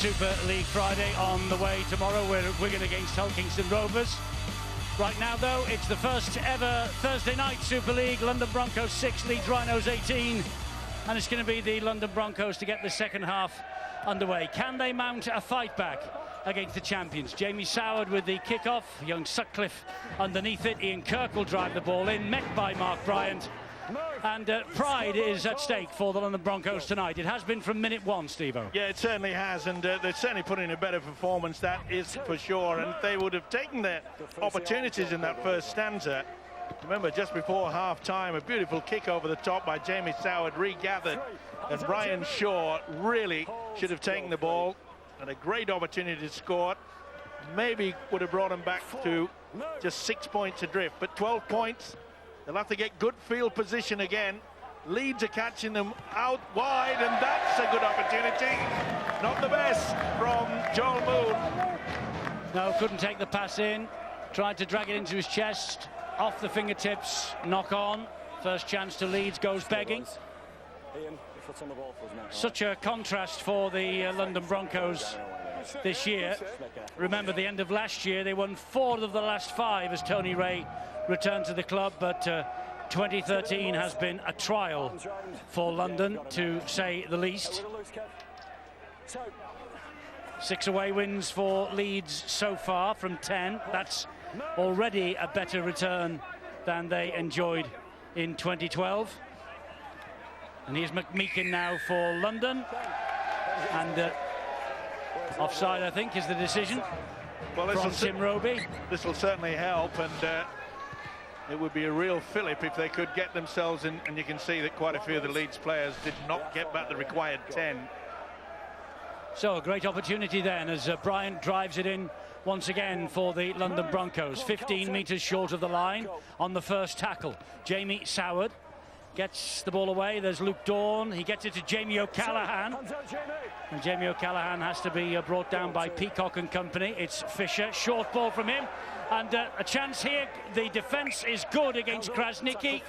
Super League Friday on the way tomorrow. We're at Wigan against Hull Kingston Rovers. Right now, though, it's the first ever Thursday night Super League. London Broncos 6, Leeds Rhinos 18. And it's going to be the London Broncos to get the second half underway. Can they mount a fight back against the champions? Jamie Soward with the kickoff. Young Sutcliffe underneath it. Ian Kirk will drive the ball in, met by Mark Bryant. And pride is at stake for the London Broncos tonight. It has been from minute one, Steve-O. Yeah, it certainly has, and they're certainly putting a better performance, that is for sure. And they would have taken their opportunities in that first stanza. Remember, just before half-time, a beautiful kick over the top by Jamie Soward, regathered. And Brian Shaw really should have taken the ball, and a great opportunity to score. Maybe would have brought them back to just 6 points adrift, but 12 points. They'll have to get good field position again. Leeds are catching them out wide, and that's a good opportunity. Not the best from Joel Moon. No, couldn't take the pass in. Tried to drag it into his chest. Off the fingertips, knock on. First chance to Leeds goes begging. Such a contrast for the London Broncos this year. Remember, the end of last year, they won 4 of the last 5 as Tony Ray returned to the club, but 2013 has been a trial for London, to say the least. 6 away wins for Leeds so far from 10. That's already a better return than they enjoyed in 2012. And here's McMeekin now for London. And offside, I think, is the decision from Tim Roby. This will certainly help, and it would be a real fillip if they could get themselves in, and you can see that quite a few of the Leeds players did not get back the required 10. So a great opportunity then as Bryant drives it in once again for the London Broncos. 15 metres short of the line on the first tackle. Jamie Soward gets the ball away. There's Luke Dawn. He gets it to Jamie O'Callaghan. And Jamie O'Callaghan has to be brought down by Peacock and company. It's Fisher. Short ball from him. And a chance here. The defence is good against Krasniqi.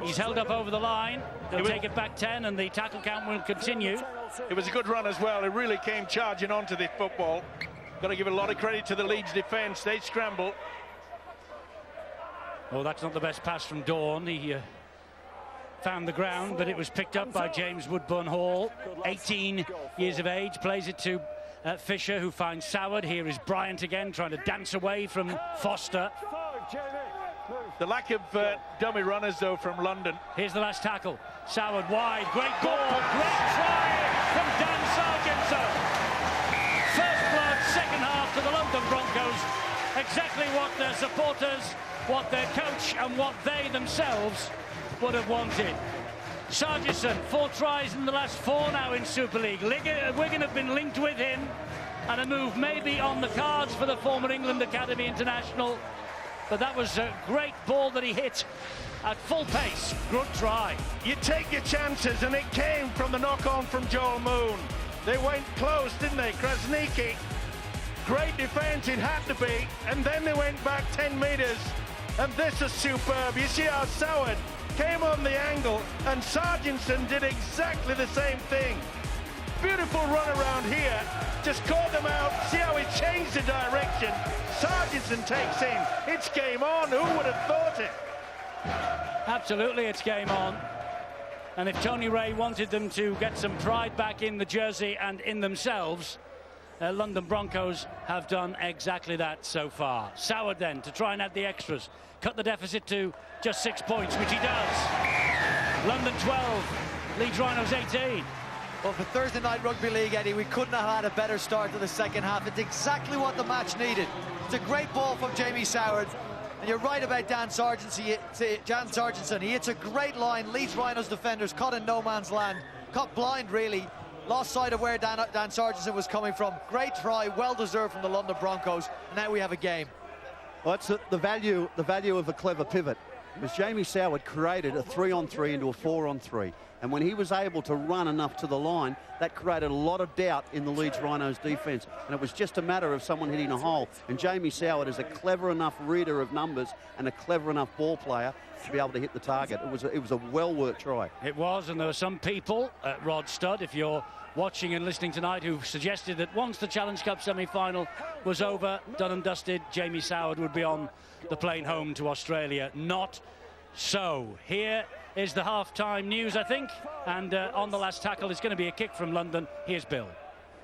He's held up over the line. They'll take it back 10, and the tackle count will continue. It was a good run as well. It really came charging onto this football. Got to give a lot of credit to the Leeds defence. They scramble. Oh, that's not the best pass from Dawn. He found the ground, but it was picked up by James Woodburn Hall. 18 years of age, plays it to Fisher, who finds Soward. Here is Bryant again, trying to dance away from Foster. The lack of dummy runners, though, from London. Here's the last tackle. Soward wide, great ball, great try from Dan Sargentson. First blood, second half to the London Broncos. Exactly what their supporters, what their coach and what they themselves would have wanted. Sargentson, 4 tries in the last 4 now in Super League. Wigan have been linked with him, and a move maybe on the cards for the former England Academy international. But that was a great ball that he hit at full pace. Good try. You take your chances, and it came from the knock-on from Joel Moon. They went close, didn't they? Krasniqi, great defence, it had to be, and then they went back 10 metres, and this is superb. You see how Soward came on the angle, and Sargentson did exactly the same thing. Beautiful run around here, just caught them out. See how he changed the direction. Sargentson takes in. It's game on. Who would have thought it? Absolutely, it's game on. And if Tony Ray wanted them to get some pride back in the jersey and in themselves, London Broncos have done exactly that so far. Soward then to try and add the extras. Cut the deficit to just 6 points, which he does. London 12, Leeds Rhinos 18. Well, for Thursday night rugby league, Eddie, we couldn't have had a better start to the second half. It's exactly what the match needed. It's a great ball from Jamie Soward. And you're right about Dan Sargentson. He hits a great line. Leeds Rhinos defenders caught in no man's land. Caught blind, really. Lost sight of where Dan Sargentson was coming from. Great try, well deserved from the London Broncos. And now we have a game. Well, that's the value of a clever pivot. Because Jamie Soward created a 3-on-3 into a 4-on-3. And when he was able to run enough to the line, that created a lot of doubt in the Leeds Rhinos defence. And it was just a matter of someone hitting a hole. And Jamie Soward is a clever enough reader of numbers and a clever enough ball player to be able to hit the target. It was a well-worked try. It was, and there were some people at Rod Studd, if you're watching and listening tonight who suggested that once the Challenge Cup semi-final was over, done and dusted, Jamie Soward would be on the plane home to Australia. Not so. Here is the half-time news, I think, and on the last tackle it's going to be a kick from London. Here's Bill.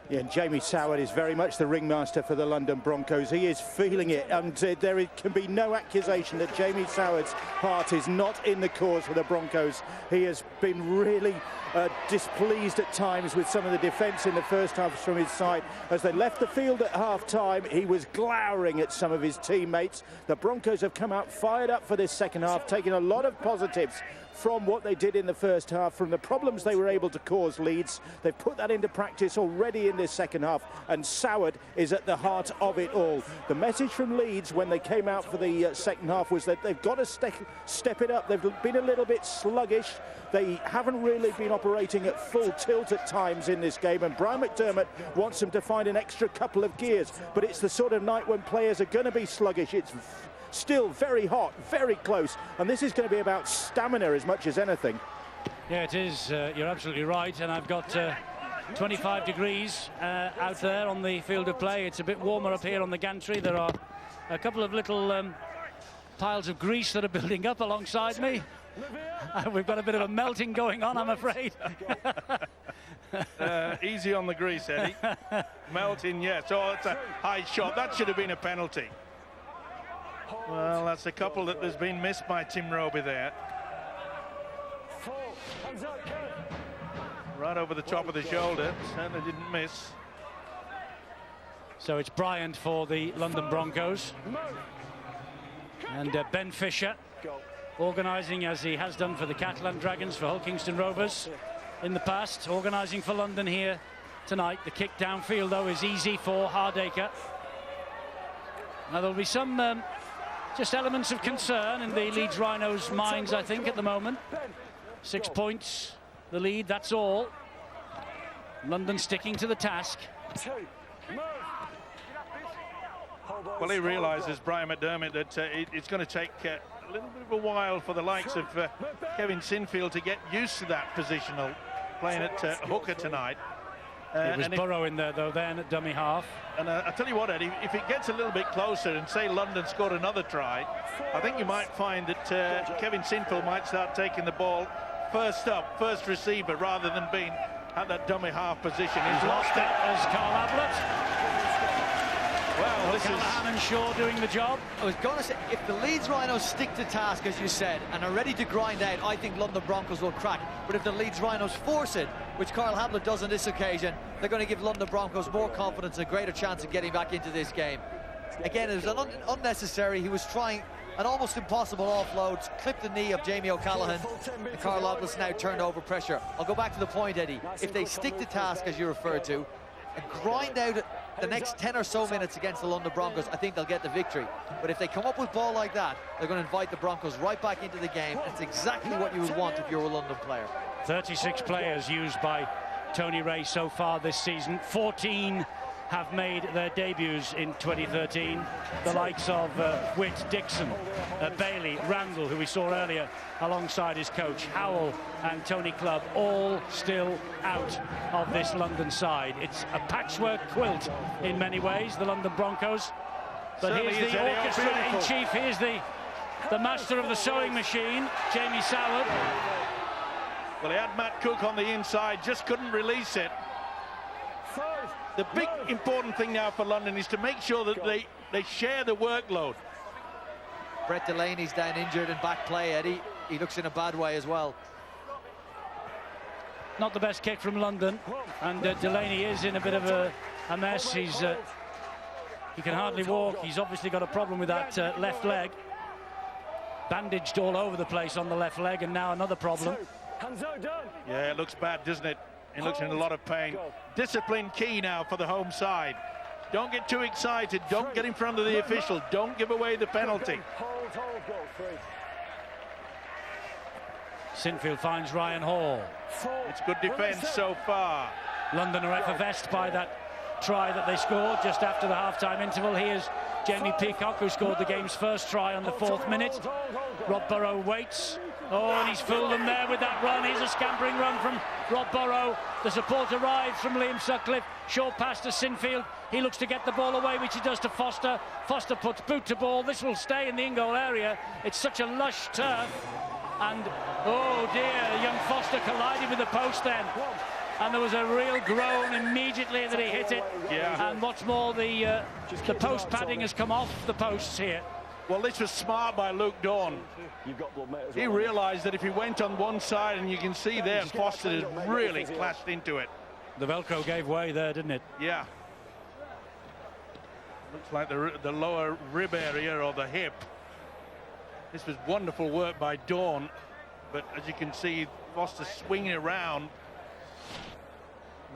Yeah, and Jamie Soward is very much the ringmaster for the London Broncos. He is feeling it, and can be no accusation that Jamie Soward's heart is not in the cause for the Broncos. He has been really displeased at times with some of the defence in the first half from his side. As they left the field at half-time, he was glowering at some of his teammates. The Broncos have come out fired up for this second half, taking a lot of positives from what they did in the first half, from the problems they were able to cause Leeds. They've put that into practice already in this second half, and Soward is at the heart of it all. The message from Leeds when they came out for the second half was that they've got to step it up. They've been a little bit sluggish. They haven't really been operating at full tilt at times in this game, and Brian McDermott wants them to find an extra couple of gears. But it's the sort of night when players are going to be sluggish. It's still very hot, very close, and this is going to be about stamina as much as anything. Yeah, it is. You're absolutely right, and I've got 25 degrees out there on the field of play. It's a bit warmer up here on the gantry. There are a couple of little piles of grease that are building up alongside me. We've got a bit of a melting going on, I'm afraid. Easy on the grease, Eddie. Melting, yes. Oh, it's a high shot. That should have been a penalty. Well, that's a couple that has been missed by Tim Roby there. Right over the top of the shoulder. Certainly didn't miss. So it's Bryant for the London Broncos. And Ben Fisher organising, as he has done for the Catalan Dragons, for Hull Kingston Rovers in the past, organising for London here tonight. The kick downfield, though, is easy for Hardacre. Now, there'll be some just elements of concern in the Leeds Rhinos' minds, I think, at the moment. 6 points, the lead, that's all. London sticking to the task. Well, he realises, Brian McDermott, that it's going to take a little bit of a while for the likes of Kevin Sinfield to get used to that positional, playing at hooker tonight. It was Burrow in there, though, then at dummy half. And I tell you what, Eddie, if it gets a little bit closer and say London scored another try, I think you might find that Kevin Sinfield might start taking the ball first up, first receiver, rather than being at that dummy half position. He's lost it as Carl Ablett. Well, this Callahan and Shaw doing the job. I was going to say, if the Leeds Rhinos stick to task, as you said, and are ready to grind out, I think London Broncos will crack. But if the Leeds Rhinos force it, which Carl Hamlet does on this occasion, they're going to give London Broncos more confidence, a greater chance of getting back into this game. Again, it was unnecessary. He was trying an almost impossible offload, clipped the knee of Jamie O'Callaghan, and Carl Hamlet's now turned over pressure. I'll go back to the point, Eddie. If they stick to task, as you referred to, and grind out the next 10 or so minutes against the London Broncos, I think they'll get the victory. But if they come up with ball like that, they're going to invite the Broncos right back into the game. It's exactly what you would want if you're a London player. 36 players used by Tony Ray so far this season. 14 have made their debuts in 2013. The likes of Witt, Dixon, Bailey, Randall, who we saw earlier alongside his coach, Howell and Tony Clubb, all still out of this London side. It's a patchwork quilt in many ways, the London Broncos. But Certainly here's the orchestra-in-chief, here's the master of the sewing machine, Jamie Soward. Well, he had Matt Cook on the inside, just couldn't release it. The big important thing now for London is to make sure that they share the workload. Brett Delaney's down injured in back play, Eddie. He looks in a bad way as well. Not the best kick from London, and Delaney is in a bit of a mess. He can hardly walk. He's obviously got a problem with that left leg. Bandaged all over the place on the left leg, and now another problem. Yeah, it looks bad, doesn't it? He looks in a lot of pain. Discipline key now for the home side. Don't get too excited. Don't get in front of the official. Don't give away the penalty. Sinfield finds Ryan Hall. It's good defence so far. London are effervesced by that try that they scored just after the half-time interval. Here's Jamie Peacock, who scored the game's first try on the 4th minute. Rob Burrow waits. Oh, and he's fooled them there with that run. Here's a scampering run from Rob Burrow. The support arrives from Liam Sutcliffe. Short pass to Sinfield. He looks to get the ball away, which he does to Foster. Foster puts boot to ball. This will stay in the in-goal area. It's such a lush turf. And, oh dear, young Foster collided with the post then. And there was a real groan immediately that he hit it. Yeah. And what's more, the post padding has come off the posts here. Well, this was smart by Luke Dawn. He realised that if he went on one side, and you can see there, Foster has really clashed into it. The Velcro gave way there, didn't it? Yeah. Looks like the lower rib area or the hip. This was wonderful work by Dawn, but as you can see, Foster swinging around,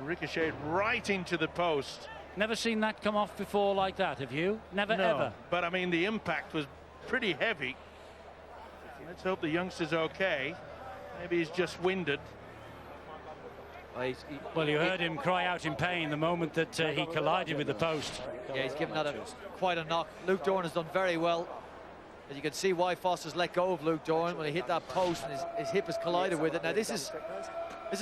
ricocheted right into the post. Never seen that come off before like that, have you? Never, No, ever. but I mean, the impact was pretty heavy. Let's hope the youngster's okay. Maybe he's just winded. Well, you heard him cry out in pain the moment that he collided with the post. Yeah, he's given that quite a knock. Luke Dorn has done very well. And you can see why Foster's let go of Luke Dorn when he hit that post and his hip has collided with it. Now, this is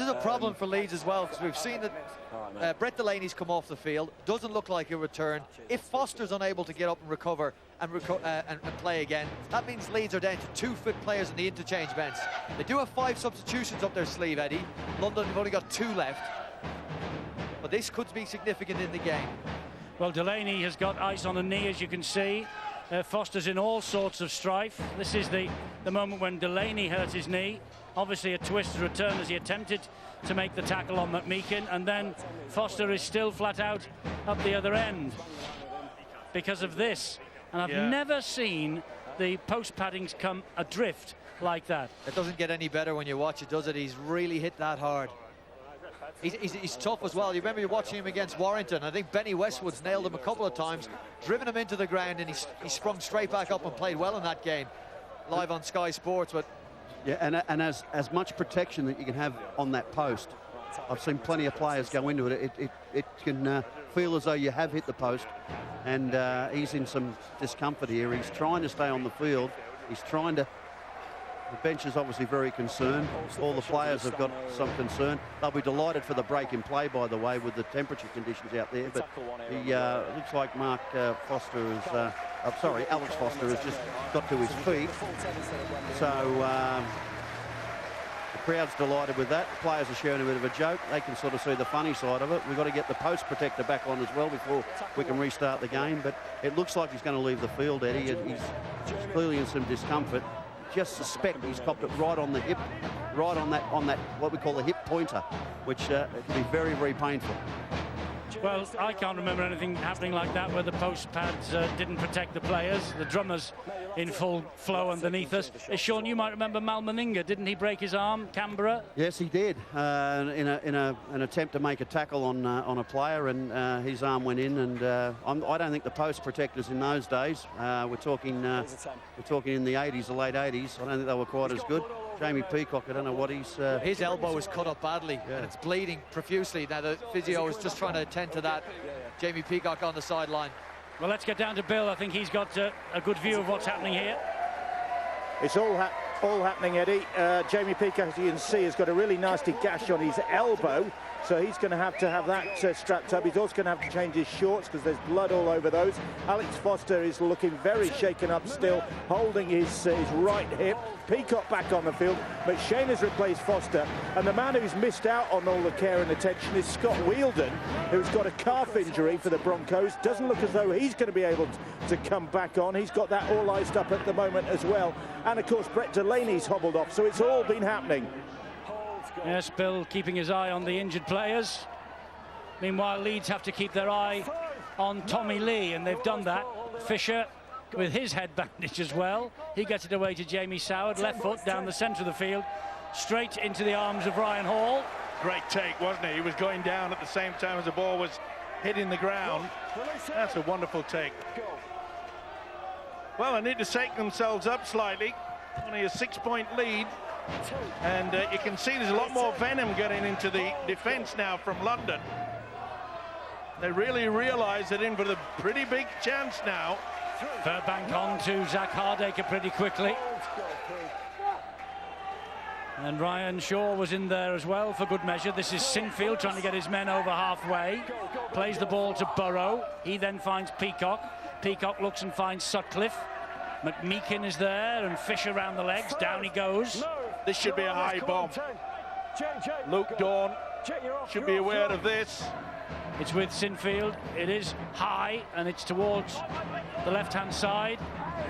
a problem for Leeds as well, because we've seen that Brett Delaney's come off the field. Doesn't look like he'll return. If Foster's unable to get up and recover and play again, that means Leeds are down to 2 fit players in the interchange bench. They do have 5 substitutions up their sleeve, Eddie. London have only got 2 left. But this could be significant in the game. Well, Delaney has got ice on the knee, as you can see. Foster's in all sorts of strife. This is the moment when Delaney hurt his knee. Obviously a twisted return as he attempted to make the tackle on McMeekin, and then Foster is still flat out up the other end because of this. And I've never seen the post paddings come adrift like that. It doesn't get any better when you watch it, does it? He's really hit that hard. He's tough as well. You remember you watching him against Warrington. I think Benny Westwood's nailed him a couple of times, driven him into the ground, and he sprung straight back up and played well in that game. Live on Sky Sports. But yeah, and as much protection that you can have on that post. I've seen plenty of players go into it. It can feel as though you have hit the post, and he's in some discomfort here. He's trying to stay on the field. He's trying to. The bench is obviously very concerned. All the players have got some concern. They'll be delighted for the break in play, by the way, with the temperature conditions out there. But he looks like Alex Foster has just got to his feet. So the crowd's delighted with that. The players are sharing a bit of a joke. They can sort of see the funny side of it. We've got to get the post protector back on as well before we can restart the game. But it looks like he's going to leave the field, Eddie. He's clearly in some discomfort. Just suspect he's copped it right on the hip, right on that what we call the hip pointer, which it can be very, very painful. Well, I can't remember anything happening like that where the post pads didn't protect the players. The drummers in full flow underneath us. Sean, you might remember Mal Meninga. Didn't he break his arm, Canberra? Yes, he did. In an attempt to make a tackle on a player, and his arm went in. And I don't think the post protectors in those days. We're talking in the 80s, the late 80s. I don't think they were quite as good. Jamie Peacock, I don't know what he's... His elbow is cut up badly, and it's bleeding profusely. Now the physio is just trying to attend to that. Jamie Peacock on the sideline. Well, let's get down to Bill. I think he's got a good view of what's happening here. It's all happening, Eddie. Jamie Peacock, as you can see, has got a really nasty gash on his elbow. So he's going to have that strapped up. He's also going to have to change his shorts because there's blood all over those. Alex Foster is looking very shaken up still, holding his right hip. Peacock back on the field. McShane has replaced Foster. And the man who's missed out on all the care and attention is Scott Wheeldon, who's got a calf injury for the Broncos. Doesn't look as though he's going to be able to come back on. He's got that all iced up at the moment as well. And, of course, Brett Delaney's hobbled off. So it's all been happening. Yes, Bill keeping his eye on the injured players. Meanwhile, Leeds have to keep their eye on Tommy Lee, and they've done that. Fisher with his head bandage as well. He gets it away to Jamie Soward, left foot down the centre of the field, straight into the arms of Ryan Hall. Great take, wasn't it? He was going down at the same time as the ball was hitting the ground. That's a wonderful take. Well, they need to shake themselves up slightly. Only a 6-point lead. And you can see there's a lot more venom getting into the defence now from London. They really realise they're in for a pretty big chance now. Fairbank on to Zach Hardacre pretty quickly. And Ryan Shaw was in there as well for good measure. This is Sinfield trying to get his men over halfway. Plays the ball to Burrow. He then finds Peacock. Peacock looks and finds Sutcliffe. McMeekin is there and Fisher around the legs. Down he goes. This should be a high bomb. Luke Dawn should be aware of this. It's with Sinfield. It is high and it's towards the left-hand side.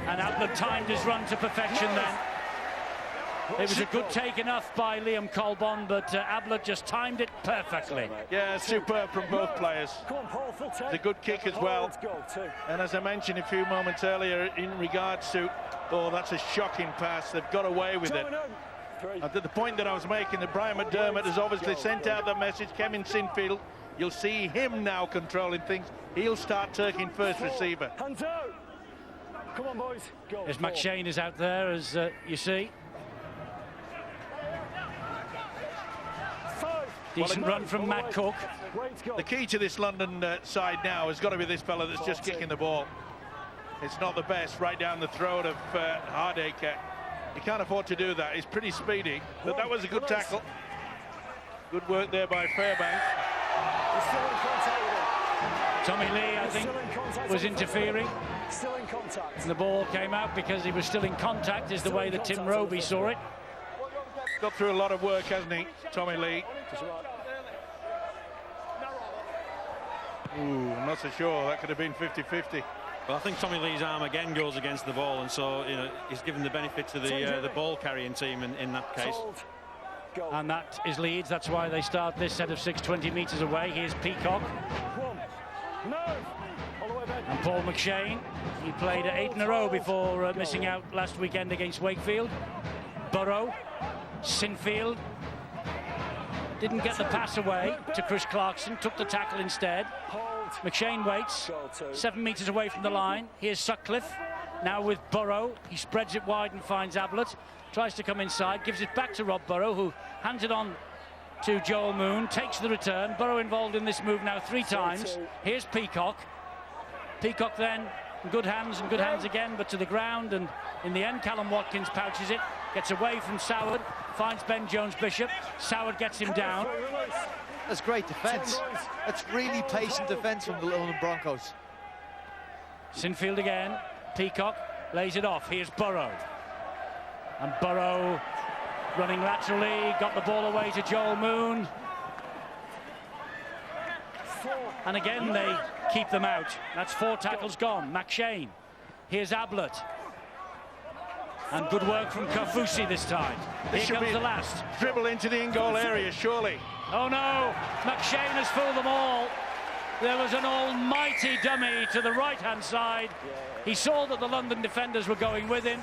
And Ablett timed his run to perfection then. It was a good take enough by Liam Colbon, but Ablett just timed it perfectly. Yeah, superb from both players. It's a good kick as well. And as I mentioned a few moments earlier in regards to, oh, that's a shocking pass. They've got away with it. At the point that I was making, that Brian McDermott has obviously sent out the message. Kevin Sinfield, you'll see him now controlling things. He'll start taking first receiver. Hands out. Come on, boys. Go. As McShane is out there, as you see. Decent run from Matt Cook. The key to this London side now has got to be this fella that's just kicking the ball. It's not the best, right down the throat of Hardacre. He can't afford to do that. He's pretty speedy, but that was a good tackle. Good work there by Fairbank. Tommy Lee, I think, was interfering. Still in contact. And the ball came out because he was still in contact, is the way that Tim Roby saw it. Got through a lot of work, hasn't he, Tommy Lee? Ooh, I'm not so sure. That could have been 50-50. Well, I think Tommy Lee's arm again goes against the ball, and so he's given the benefit to the ball carrying team in that case. And that is Leeds. That's why they start this set of 620 metres away. Here's Peacock. And Paul McShane. He played 8 in a row before missing out last weekend against Wakefield. Burrow. Sinfield. Didn't get the pass away to Chris Clarkson. Took the tackle instead. McShane waits. 7 metres away from the line. Here's Sutcliffe. Now with Burrow. He spreads it wide and finds Ablett. Tries to come inside. Gives it back to Rob Burrow, who hands it on to Joel Moon. Takes the return. Burrow involved in this move now 3 times. Here's Peacock. Peacock then in good hands and good hands again, but to the ground. And in the end, Callum Watkins pouches it. Gets away from Soward. Finds Ben Jones-Bishop. Soward gets him down. That's great defence. That's really patient defence from the London Broncos. Sinfield again. Peacock lays it off. Here's Burrow. And Burrow running laterally. Got the ball away to Joel Moon. And again they keep them out. That's 4 tackles gone. McShane. Here's Ablett. And good work from Kafusi this time. Here comes the last. Dribble into the in-goal area, surely. Oh no, McShane has fooled them all. There was an almighty dummy to the right-hand side. He saw that the London defenders were going with him,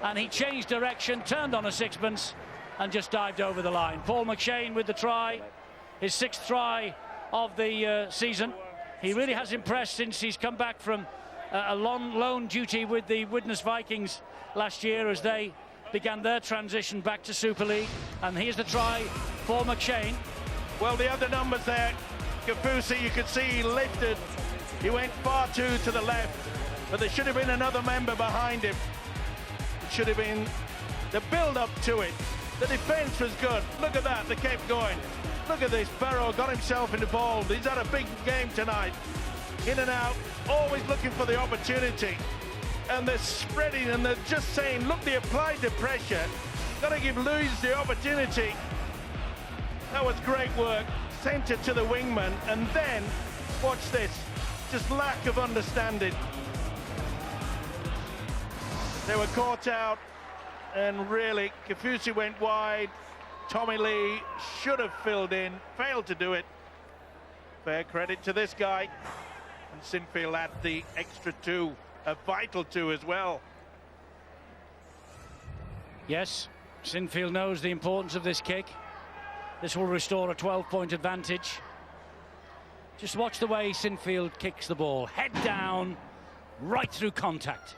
and he changed direction, turned on a sixpence, and just dived over the line. Paul McShane with the try, his 6th try of the season. He really has impressed since he's come back from a long loan duty with the Widnes Vikings last year as they began their transition back to Super League. And here's the try for McShane. Well, the other numbers there, Kafusi, you could see he lifted. He went far too to the left, but there should have been another member behind him. It should have been the build-up to it. The defence was good. Look at that, they kept going. Look at this, Burrow got himself involved. He's had a big game tonight. In and out, always looking for the opportunity. And they're spreading and they're just saying, look, they applied the pressure. Got to give Leeds the opportunity. That was great work. Sent it to the wingman, and then, watch this, just lack of understanding. They were caught out, and really, Kafusi went wide. Tommy Lee should have filled in, failed to do it. Fair credit to this guy. And Sinfield had the extra 2, a vital 2 as well. Yes, Sinfield knows the importance of this kick. This will restore a 12-point advantage. Just watch the way Sinfield kicks the ball. Head down, right through contact.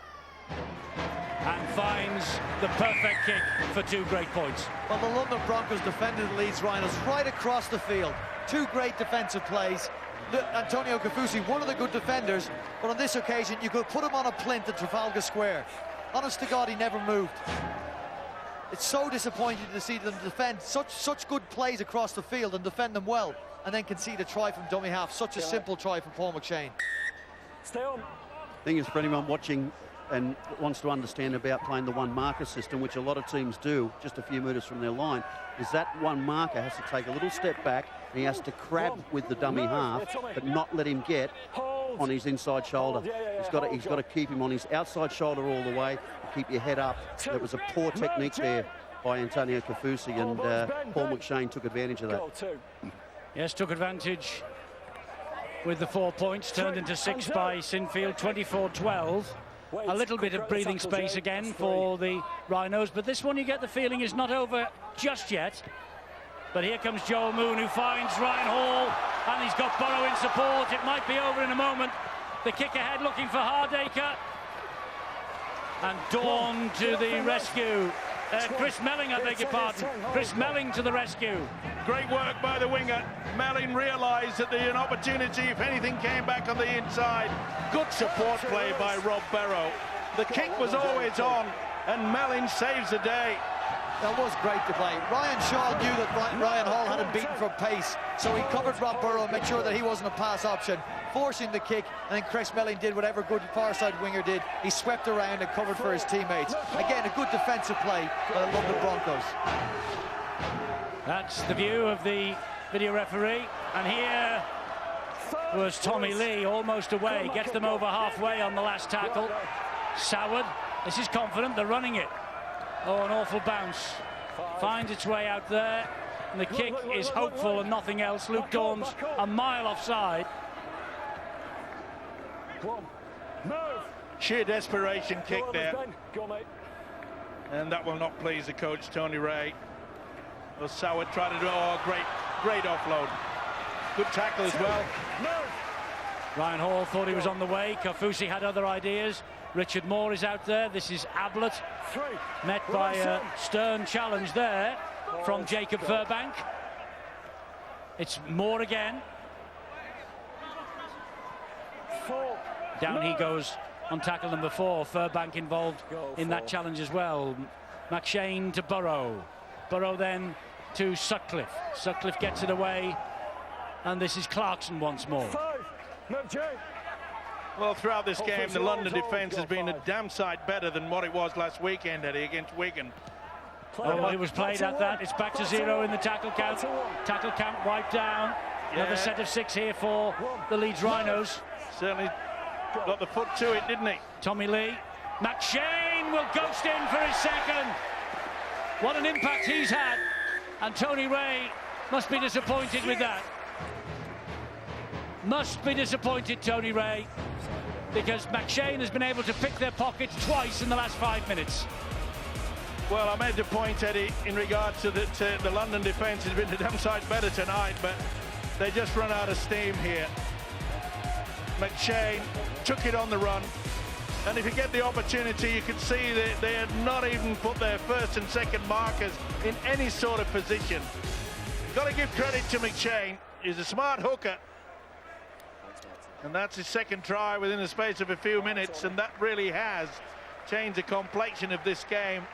And finds the perfect kick for 2 great points. Well, the London Broncos defended the Leeds Rhinos right across the field. 2 great defensive plays. Antonio Kafusi, one of the good defenders, but on this occasion you could put him on a plinth at Trafalgar Square. Honest to God, he never moved. It's so disappointing to see them defend such good plays across the field and defend them well, and then concede a try from dummy half. Such a simple try for Paul McShane. Stay on. Thing is, for anyone watching and wants to understand about playing the one marker system, which a lot of teams do just a few metres from their line, is that one marker has to take a little step back and he has to crab with the dummy half, but not let him get on his inside shoulder. He's got to keep him on his outside shoulder all the way, keep your head up. There was a poor technique there by Antonio Kafusi, and Paul McShane took advantage of that. Yes, took advantage with the 4 points, turned into 6 by Sinfield, 24-12. A little bit of breathing space again for the Rhinos, but this one you get the feeling is not over just yet. But here comes Joel Moon, who finds Ryan Hall, and he's got Burrow in support. It might be over in a moment. The kick ahead looking for Hardacre. And Dawn to the rescue. Chris Melling, I beg your pardon. Chris Melling to the rescue. Great work by the winger. Melling realised that an opportunity, if anything, came back on the inside. Good support play by Rob Barrow. The kick was always on, and Melling saves the day. That was great to play. Ryan Shaw knew that Ryan Hall had him beaten for pace, so he covered Rob Burrow and made sure that he wasn't a pass option, forcing the kick, and then Chris Melling did whatever good far side winger did. He swept around and covered for his teammates. Again, a good defensive play by the London Broncos. That's the view of the video referee, and here was Tommy Lee, almost away, gets them over halfway on the last tackle. Soward, this is confident, they're running it. Oh, an awful bounce. Finds its way out there, and the kick is hopeful and nothing else. Luke Dorms a mile offside. Sheer desperation kick there. And that will not please the coach, Tony Ray. Well, Soward tried to do, great offload. Good tackle as well. Ryan Hall thought he was on the way. Kafusi had other ideas. Richard Moore is out there. This is Ablett, met by a stern challenge there from Jacob Furbank. It's Moore again. Down he goes on tackle number 4. Furbank involved in that challenge as well. McShane to Burrow. Burrow then to Sutcliffe. Sutcliffe gets it away, and this is Clarkson once more. Well, throughout this game, the London defence has been a damn sight better than what it was last weekend, Eddie, against Wigan. Oh, it was played at that. It's back to 0 in the tackle count. Tackle count wiped down. Another set of 6 here for the Leeds Rhinos. Certainly got the foot to it, didn't he? Tommy Lee. McShane will ghost in for his second. What an impact he's had. And Tony Ray must be disappointed with that. Must be disappointed, Tony Ray, because McShane has been able to pick their pockets twice in the last 5 minutes. Well, I made the point, Eddie, in regard to the London defence has been a damn sight better tonight, but they just run out of steam here. McShane took it on the run, and if you get the opportunity, you can see that they had not even put their first and second markers in any sort of position. Got to give credit to McShane. He's a smart hooker. And that's his second try within the space of a few minutes, and that really has changed the complexion of this game.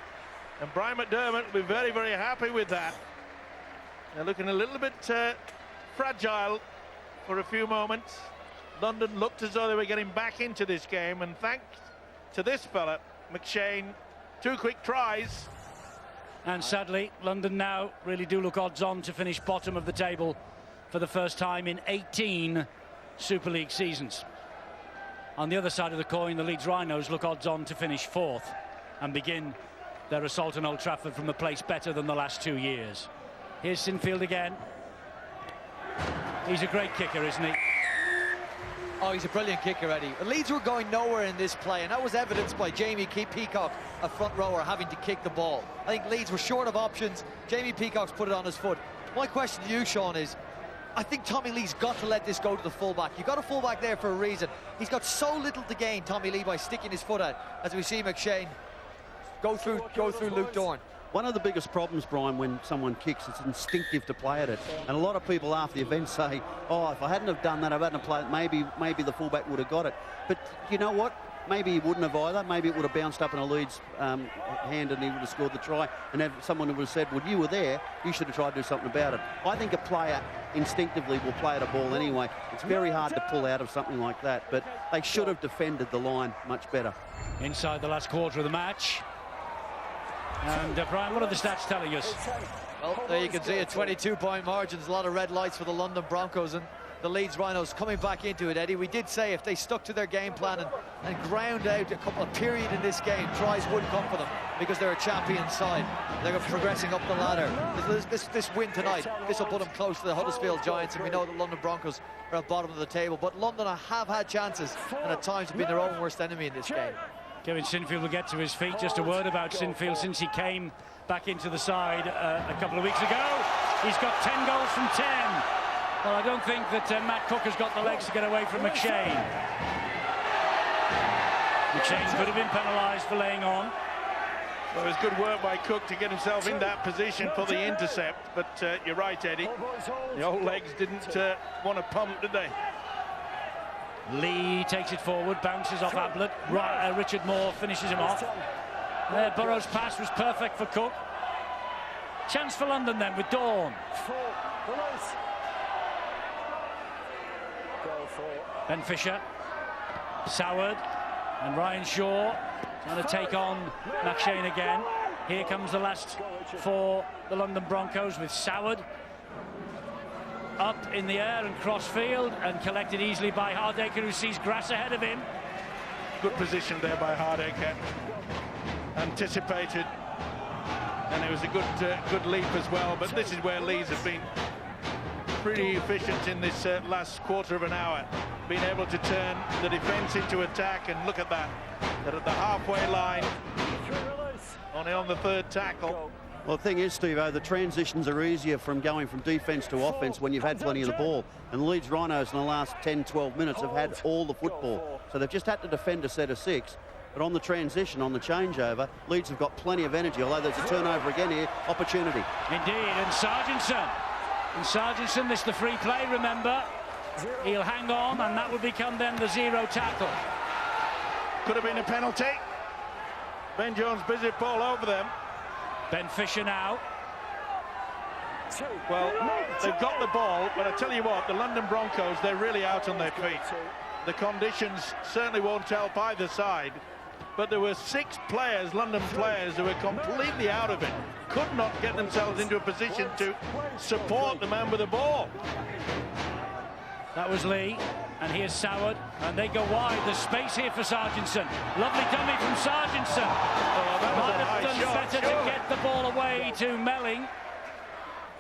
And Brian McDermott will be very, very happy with that. They're looking a little bit fragile for a few moments. London looked as though they were getting back into this game, and thanks to this fella, McShane, 2 quick tries. And sadly, London now really do look odds-on to finish bottom of the table for the first time in 18 Super League seasons. On the other side of the coin, the Leeds Rhinos look odds-on to finish 4th and begin their assault on Old Trafford from a place better than the last 2 years. Here's Sinfield again. He's a great kicker, isn't he? Oh, he's a brilliant kicker, Eddie. The Leeds were going nowhere in this play, and that was evidenced by Jamie Peacock, a front rower, having to kick the ball. I think Leeds were short of options. Jamie Peacock's put it on his foot. My question to you, Sean, is I think Tommy Lee's got to let this go to the fullback. You've got a fullback there for a reason. He's got so little to gain, Tommy Lee, by sticking his foot out, as we see McShane go through Luke Dorn. One of the biggest problems, Brian, when someone kicks, it's instinctive to play at it. And a lot of people after the event say, oh, if I hadn't have done that, if I hadn't have played it, maybe the fullback would have got it. But you know what? maybe he wouldn't have either. Maybe it would have bounced up in a Leeds hand and he would have scored the try. And someone would have said, well, you were there, you should have tried to do something about it. I think a player instinctively will play at a ball anyway. It's very hard to pull out of something like that, but they should have defended the line much better. Inside the last quarter of the match. And Brian, what are the stats telling us? Well, there you can see a 22-point margin. There's a lot of red lights for the London Broncos and the Leeds Rhinos coming back into it, Eddie. We did say if they stuck to their game plan and ground out a couple of period in this game, tries would come for them because they're a champion side. They're progressing up the ladder. This win tonight, this will put them close to the Huddersfield Giants, and we know the London Broncos are at the bottom of the table. But London have had chances and at times have been their own worst enemy in this game. Kevin Sinfield will get to his feet. Just a word about Sinfield. Since he came back into the side a couple of weeks ago, he's got 10 goals from 10. Well, I don't think that Matt Cook has got the legs to get away from McShane. McShane could have been penalised for laying on. Well, it was good work by Cook to get himself in that position for the intercept. But you're right, Eddie. The old legs didn't want to pump, did they? Lee takes it forward, bounces off Ablett. Richard Moore finishes him off. Burrow's pass was perfect for Cook. Chance for London then with Dawn. Ben Fisher, Soward, and Ryan Shaw trying to take on McShane again. Here comes the last for the London Broncos with Soward up in the air and cross field and collected easily by Hardaker, who sees grass ahead of him. Good position there by Hardaker. Anticipated, and it was a good leap as well. But this is where Leeds have been pretty efficient in this last quarter of an hour, being able to turn the defence into attack. And look at that, they're at the halfway line, only on the third tackle. Well, the thing is, Steve-O, the transitions are easier from going from defence to offence when you've had plenty of the ball. And the Leeds Rhinos in the last 10-12 minutes have had all the football. So they've just had to defend a set of 6. But on the transition, on the changeover, Leeds have got plenty of energy, although there's a turnover again here, opportunity. Indeed, and Sargentson. And Sargentson, this is the free play, remember. He'll hang on, and that will become then the 0 tackle. Could have been a penalty. Ben Jones busy all over them. Ben Fisher now. Well, they've got the ball, but I tell you what, the London Broncos, they're really out on their feet. The conditions certainly won't help either side, but there were 6 players, London players, who were completely out of it. Could not get themselves into a position to support the man with the ball. That was Lee, and here's Soward, and they go wide. There's space here for Sargentson. Lovely dummy from Sargentson. Oh, that was Might a have high done shot, better sure. to get the ball away to Melling.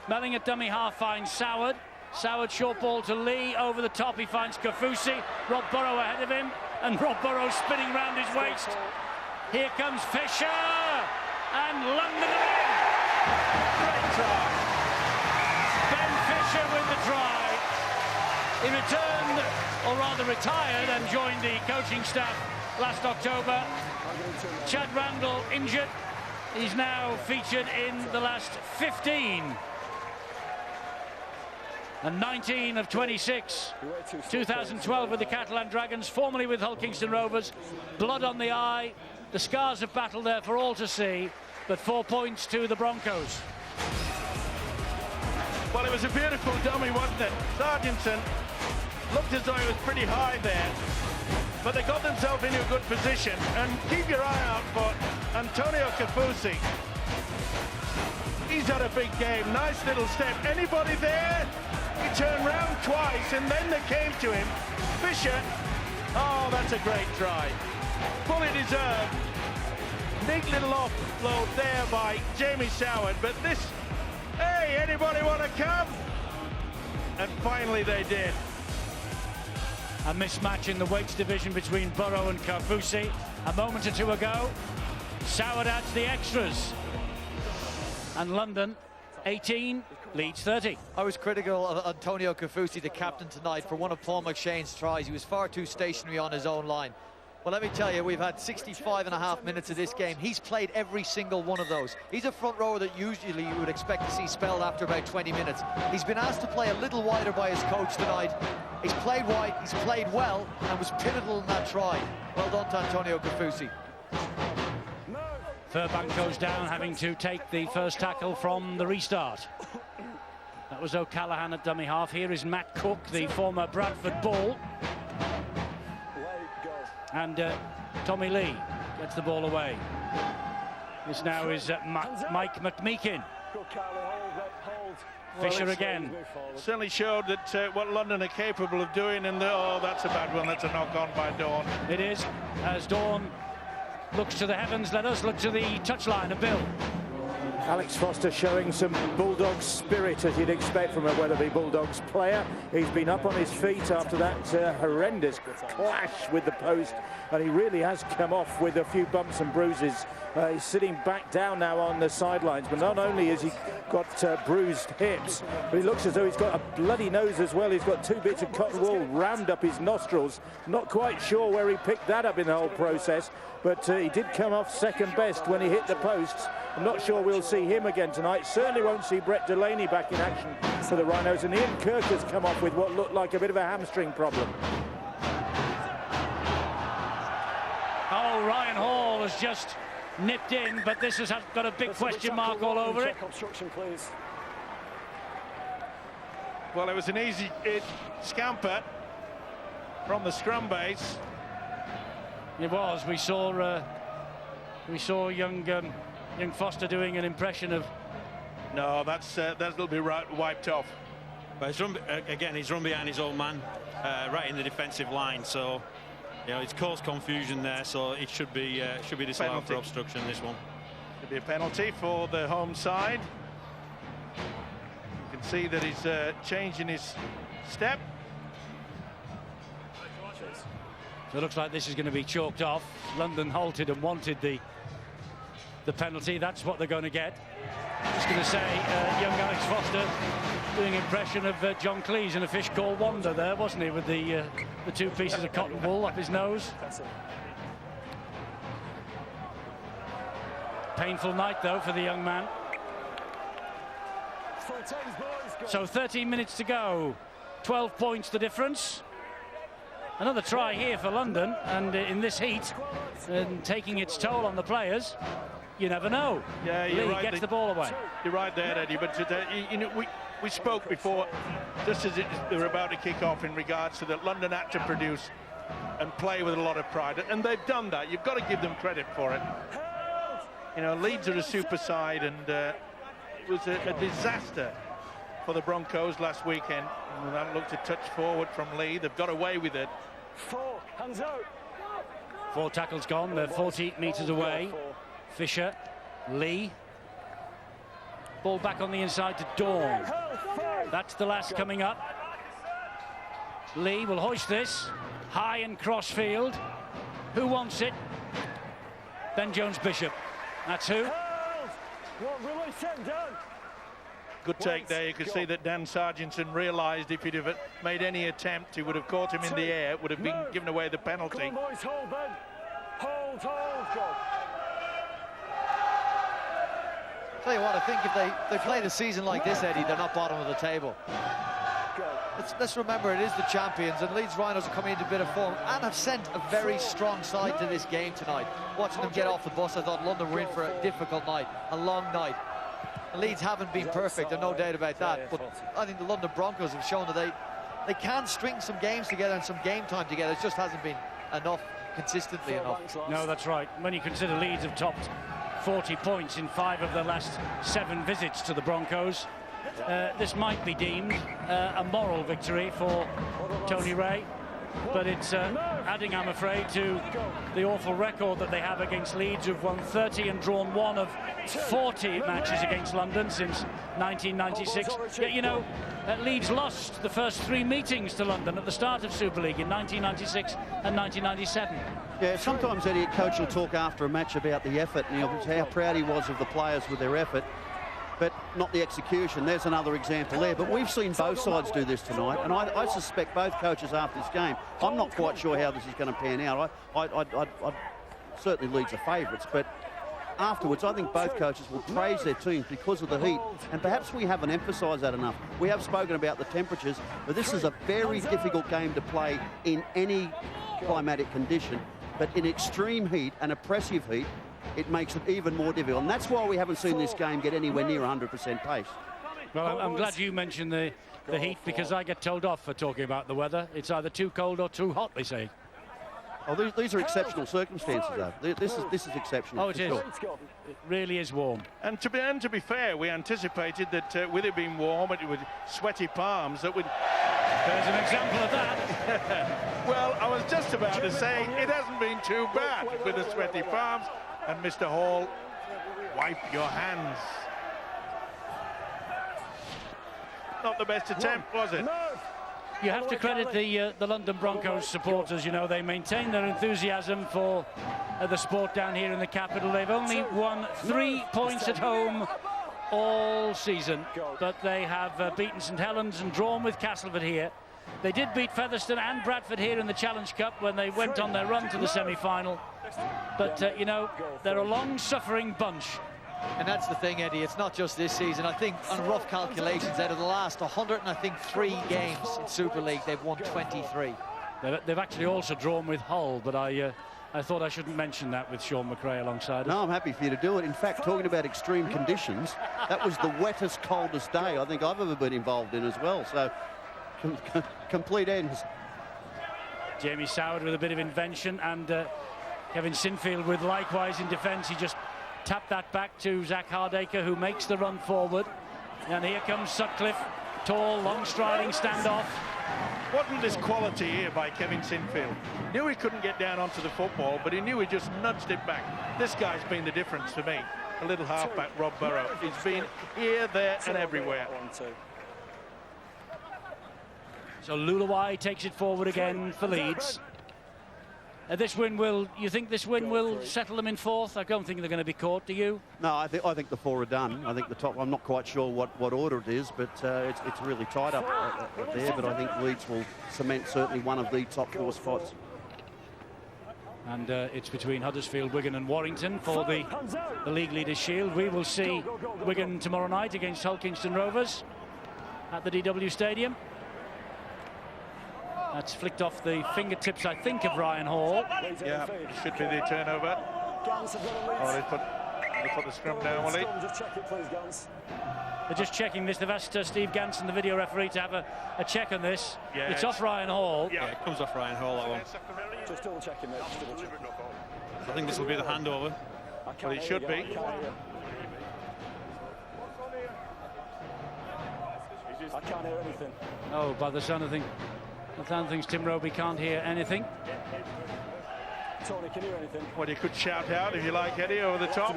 Melling at dummy half finds Soward. Soward short ball to Lee, over the top he finds Kafusi. Rob Burrow ahead of him, and Rob Burrow spinning round his waist. Here comes Fisher, and London are in. Great try. Ben Fisher with the try. He returned, or rather retired, and joined the coaching staff last October. Chad Randall injured. He's now featured in the last 15. And 19 of 26. 2012 with the Catalan Dragons, formerly with Hull Kingston Rovers. Blood on the eye. The scars of battle there for all to see. But 4 points to the Broncos. Well, it was a beautiful dummy, wasn't it? Sargentson looked as though he was pretty high there, but they got themselves into a good position. And keep your eye out for Antonio Kafusi. He's had a big game. Nice little step. Anybody there? He turned round twice, and then they came to him. Fisher. Oh, that's a great try. Fully deserved. Big little offload there by Jamie Soward, but this, hey, anybody want to come? And finally they did. A mismatch in the weights division between Burrow and Kafusi. A moment or two ago, Soward adds the extras. And London, 18, Leeds 30. I was critical of Antonio Kafusi, the captain tonight, for one of Paul McShane's tries. He was far too stationary on his own line. Well, let me tell you, we've had 65.5 minutes of this game. He's played every single one of those. He's a front rower that usually you would expect to see spelled after about 20 minutes. He's been asked to play a little wider by his coach tonight. He's played wide, he's played well, and was pivotal in that try. Well done to Antonio Cafusi. Furbank goes down, having to take the first tackle from the restart. That was O'Callaghan at dummy half. Here is Matt Cook, the former Bradford Bull. And Tommy Lee gets the ball away. This now is Mike McMeekin. Fisher again. Certainly showed that what London are capable of doing. And oh, that's a bad one. That's a knock-on by Dawn. It is, as Dawn looks to the heavens. Let us look to the touchline of Bill. Alex Foster showing some Bulldog spirit, as you'd expect from a Weatherby Bulldogs player. He's been up on his feet after that horrendous clash with the post, and he really has come off with a few bumps and bruises. He's sitting back down now on the sidelines, but not only has he got bruised hips, but he looks as though he's got a bloody nose as well. He's got 2 bits of cotton wool rammed up his nostrils. Not quite sure where he picked that up in the whole process, but he did come off second best when he hit the posts. I'm not sure we'll see him again tonight. Certainly won't see Brett Delaney back in action for the Rhinos. And Ian Kirk has come off with what looked like a bit of a hamstring problem. Oh, Ryan Hall has just nipped in, but this has got a big question mark all over it. Well, it was an easy scamper from the scrum base. It was. We saw young Foster doing an impression of. No, that'll be wiped off. But he's run behind his old man, right in the defensive line. So, you know, it's caused confusion there. So it should be disallowed for obstruction. This one. Should be a penalty for the home side. You can see that he's changing his step. So it looks like this is going to be chalked off. London halted and wanted the penalty. That's what they're going to get. Just going to say, young Alex Foster doing impression of John Cleese in A Fish Called Wanda there, wasn't he, with the 2 pieces of cotton wool up his nose. Painful night, though, for the young man. So 13 minutes to go. 12 points the difference. Another try here for London, and in this heat, and taking its toll on the players. You never know. Yeah, you're Lee right. gets the ball away. You're right there, Eddie. But you know, we spoke before, just as they were about to kick off, in regards to that London had to produce and play with a lot of pride, and they've done that. You've got to give them credit for it. You know, Leeds are a super side, and it was a disaster for the Broncos last weekend. And that looked a touch forward from Lee. They've got away with it. 4 hands out. 4 tackles gone. They're 40 metres away. Fisher, Lee. Ball back on the inside to Dawn. That's the last coming up. Lee will hoist this high and cross field. Who wants it? Ben Jones-Bishop. That's who. Good take there. You could see that Dan Sargentson realised if he'd have made any attempt, he would have caught him in the air. It would have been given away the penalty. Come on, boys, hold, Ben. Hold, go. Tell you what, I think if they play the season like this, Eddie, they're not bottom of the table. Let's remember, it is the champions, and Leeds Rhinos are coming into a bit of form and have sent a very strong side to this game tonight. Watching them get off the bus, I thought London were in for a difficult night, a long night. Leeds haven't been perfect, there's no doubt about that, but I think the London Broncos have shown that they can string some games together and some game time together. It just hasn't been enough, consistently enough. No, that's right. When you consider Leeds have topped 40 points in 5 of the last 7 visits to the Broncos, this might be deemed a moral victory for Tony Ray, but it's adding, I'm afraid, to the awful record that they have against Leeds, who've won 30 and drawn 1 of 40 matches against London since 1996. Yet, you know, Leeds lost the first 3 meetings to London at the start of Super League in 1996 and 1997. Yeah, sometimes Eddie, a coach will talk after a match about the effort and how proud he was of the players with their effort. but not the execution. There's another example there. But we've seen both sides do this tonight, and I suspect both coaches after this game, I'm not quite sure how this is going to pan out. I certainly Leeds are favourites, but afterwards, I think both coaches will praise their teams because of the heat, and perhaps we haven't emphasised that enough. We have spoken about the temperatures, but this is a very difficult game to play in any climatic condition, but in extreme heat and oppressive heat, it makes it even more difficult, and that's why we haven't seen this game get anywhere near 100% pace. Well, I'm glad you mentioned the heat, because I get told off for talking about the weather. It's either too cold or too hot, they say. Oh, these are exceptional circumstances, though. This is exceptional. Oh, it is. It really is warm. And to be fair, we anticipated that with it being warm, it would sweaty palms. That would. There's an example of that. Well, I was just about to say it hasn't been too bad with the sweaty palms. And Mr. Hall, wipe your hands. Not the best attempt, was it? You have to credit the London Broncos supporters. You know, they maintain their enthusiasm for the sport down here in the capital. They've only won 3 points at home all season, but they have beaten St Helens and drawn with Castleford here. They did beat Featherstone and Bradford here in the Challenge Cup when they went on their run to the semi-final. But, you know, they're a long-suffering bunch. And that's the thing, Eddie, it's not just this season. I think on rough calculations, out of the last 103 games in Super League, they've won 23. They've actually also drawn with Hull, but I thought I shouldn't mention that with Sean McRae alongside us. No, I'm happy for you to do it. In fact, talking about extreme conditions, that was the wettest, coldest day I think I've ever been involved in as well. So, complete ends. Jamie Soward with a bit of invention, and Kevin Sinfield with likewise in defence. He just tapped that back to Zach Hardacre, who makes the run forward. And here comes Sutcliffe. Tall, long-striding standoff. Wasn't this quality here by Kevin Sinfield? Knew he couldn't get down onto the football, but he knew he just nudged it back. This guy's been the difference for me. The little halfback, Rob Burrow. He's been here, there, and everywhere. So Lulawai takes it forward again for Leeds. You think this win will settle them in fourth? I don't think they're going to be caught, do you? No, I think the four are done. I think the top, I'm not quite sure what order it is, but it's really tight up there. But I think Leeds will cement certainly one of the top four spots. And it's between Huddersfield, Wigan and Warrington for the League Leaders' Shield. We will see Wigan tomorrow night against Hull Kingston Rovers at the DW Stadium. That's flicked off the fingertips, I think, of Ryan Hall. Yeah, it should be the turnover. Oh, they put the scrum down, will he? They're just checking this. They've asked Steve Ganson, the video referee, to have a check on this. Yeah, it's off Ryan Hall. Yeah, it comes off Ryan Hall, that one. Just double checking, mate. Just double checking. I think this will be the handover. Well, it should be. I can't hear anything. Oh, by the sound of things, Tim Roby can't hear anything. Tony, can you hear anything? Well, you could shout out if you like, Eddie, over the top.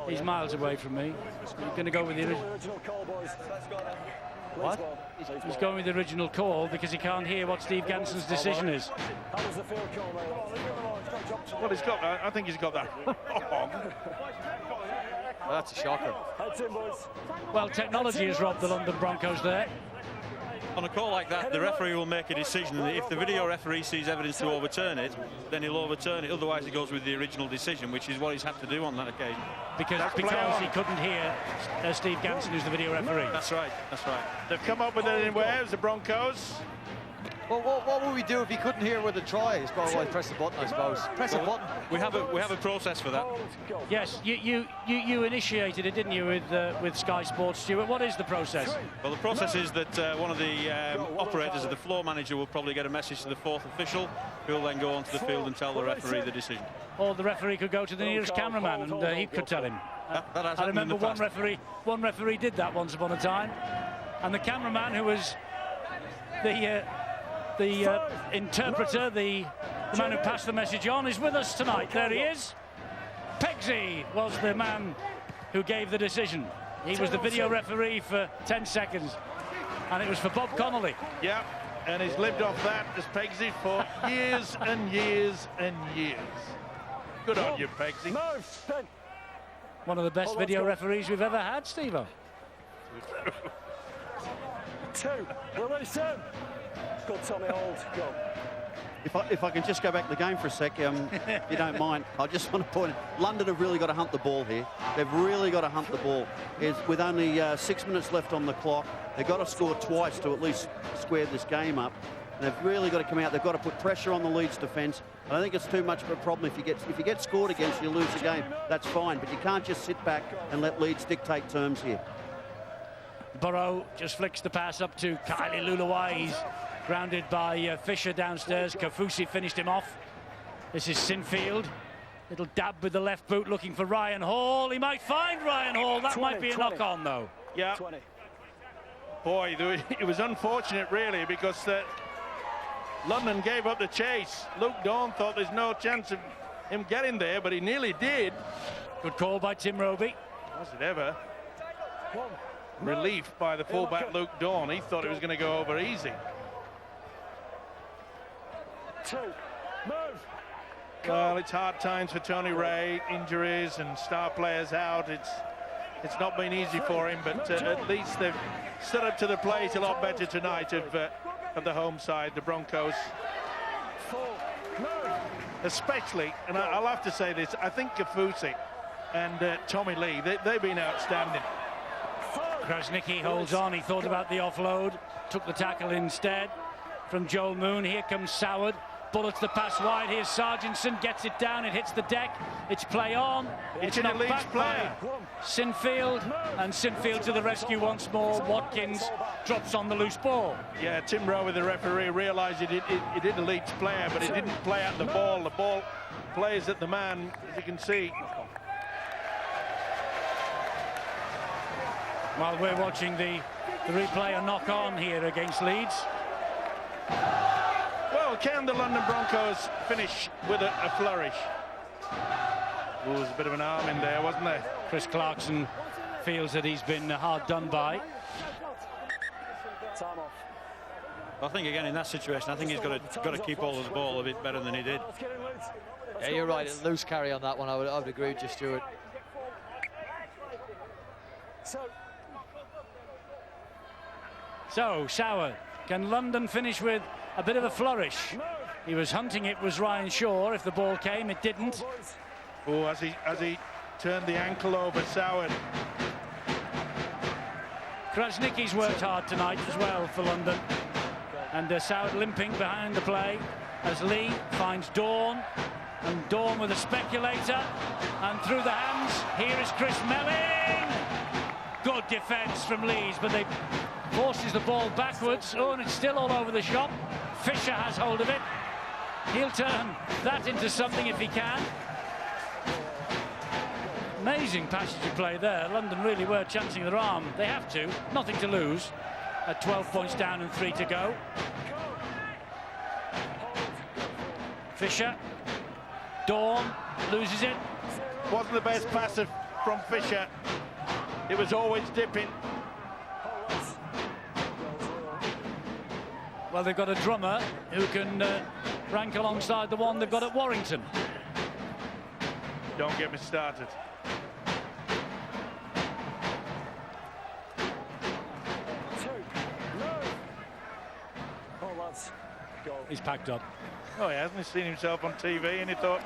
He's miles away from me. He's going to go with the original call, boys. What? He's going with the original call because he can't hear what Steve Ganson's decision is. How was the field call, mate? Well, I think he's got that wrong. Well, that's a shocker. Heads in, boys. Well, technology has robbed the London Broncos there. On a call like that, the referee will make a decision. If the video referee sees evidence to overturn it, then he'll overturn it. Otherwise, he goes with the original decision, which is what he's had to do on that occasion. Because he couldn't hear Steve Ganson, who's the video referee. That's right. That's right. They've come up with it in Wales, the Broncos. Well, what would we do if he couldn't hear with the try? It's probably why press the button, I suppose. Press the button. We have a process for that. Yes, you initiated it, didn't you, with Sky Sports, Stuart? What is the process? Well, the process is that one of the operators of the floor manager will probably get a message to the fourth official, who will then go onto the field and tell the referee the decision. Or the referee could go to the nearest cameraman and he could tell him. That I remember one referee did that once upon a time, and the cameraman, who was the interpreter, the man who passed the message on, is with us tonight. There he is. Pegsy was the man who gave the decision. He was the video referee for 10 seconds, and it was for Bob Connolly. Yeah, and he's lived off that as Pegsy for years and years and years. Good on you, Pegsy. One of the best video referees we've ever had, Steve-O. Two. Release him. Good, Tommy, hold. Go. If I can just go back to the game for a sec, if you don't mind, I just want to point out, London have really got to hunt the ball here. They've really got to hunt the ball. With only 6 minutes left on the clock, they've got to score twice to at least square this game up. And they've really got to come out. They've got to put pressure on the Leeds defence. And I think it's too much of a problem if you get scored against, you lose the game. That's fine, but you can't just sit back and let Leeds dictate terms here. Burrow just flicks the pass up to Kylie Lulawai. He's grounded by Fisher downstairs. Kafusi finished him off. This is Sinfield. Little dab with the left boot looking for Ryan Hall. He might find Ryan Hall. That 20, might be a 20. knock-on, though. Yeah. 20. Boy, it was unfortunate, really, because London gave up the chase. Luke Dawn thought there's no chance of him getting there, but he nearly did. Good call by Tim Roby. Was it ever? One. Relief by the fullback Luke Dawn. He thought it was going to go over easy. Two. Move. Well, it's hard times for Tony Ray. Injuries and star players out. It's not been easy for him, but at least they've stood up to the plate a lot better tonight of the home side, the Broncos. Four. Move. Especially, and I'll have to say this, I think Kafusi and Tommy Lee, they've been outstanding. Krasnicki holds on. He thought about the offload, took the tackle instead from Joel Moon. Here comes Soward. Bullets the pass wide. Here's Sargentson, gets it down. It hits the deck. It's play on. It's in a knocked Leeds back play. by Sinfield, and Sinfield to the rescue once more. Watkins drops on the loose ball. Yeah, Tim Rowe, the referee, realised it did a Leeds player, but it didn't play at the ball. The ball plays at the man, as you can see. While we're watching the replay, a knock-on here against Leeds. Well, can the London Broncos finish with a flourish? There was a bit of an arm in there, wasn't there? Chris Clarkson feels that he's been hard done by. Time off. I think again in that situation, I think he's got to keep hold of the ball a bit better than he did. Let's get in, Leeds. Yeah, you're right. A loose carry on that one. I would agree with you, Stuart. So, Sauer, can London finish with a bit of a flourish? He was hunting it, was Ryan Shaw. If the ball came, it didn't. Oh, as he turned the ankle over, Soward. Krasnicki's worked hard tonight as well for London. And Soward limping behind the play as Lee finds Dawn. And Dawn with a speculator. And through the hands, here is Chris Melling. Good defence from Leeds, but they forces the ball backwards. Oh, and it's still all over the shop. Fisher has hold of it. He'll turn that into something if he can. Amazing passage of play there. London really were chancing their arm. They have to. Nothing to lose. At 12 points down and 3 to go. Fisher. Dawn loses it. Wasn't the best pass from Fisher. It was always dipping. Well, they've got a drummer who can rank alongside the one they've got at Warrington. Don't get me started. He's packed up. Oh, he hasn't seen himself on TV and he thought,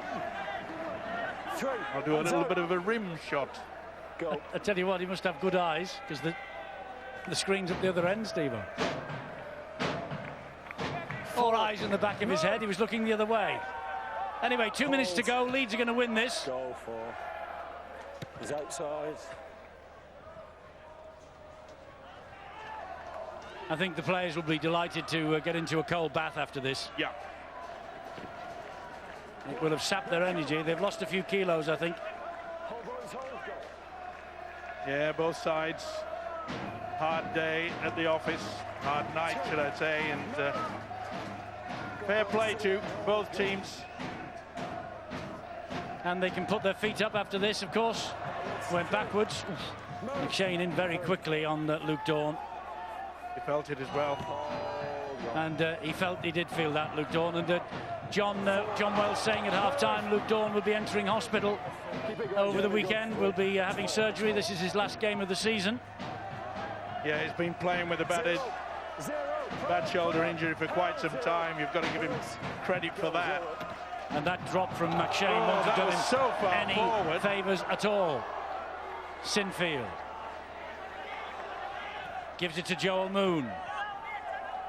I'll do a little bit of a rim shot. Go. I tell you what, he must have good eyes, because the screen's up the other end, Steve-O. 4 eyes in the back of his head. He was looking the other way. Anyway, 2 minutes to go. Leeds are going to win this. Go for. He's outside. I think the players will be delighted to get into a cold bath after this. Yeah. It will have sapped their energy. They've lost a few kilos, I think. Yeah, both sides. Hard day at the office. Hard night, should I say. And fair play to both teams. And they can put their feet up after this, of course. Went backwards. McShane in very quickly on Luke Dawn. He felt it as well. And he did feel that, Luke Dawn. And John Wells saying at half-time Luke Dawn will be entering hospital over the weekend. Will be having surgery. This is his last game of the season. Yeah, he's been playing with a bad shoulder injury for quite some time. You've got to give him credit for that. And that drop from McShane won't have done him so far any favours at all. Sinfield gives it to Joel Moon.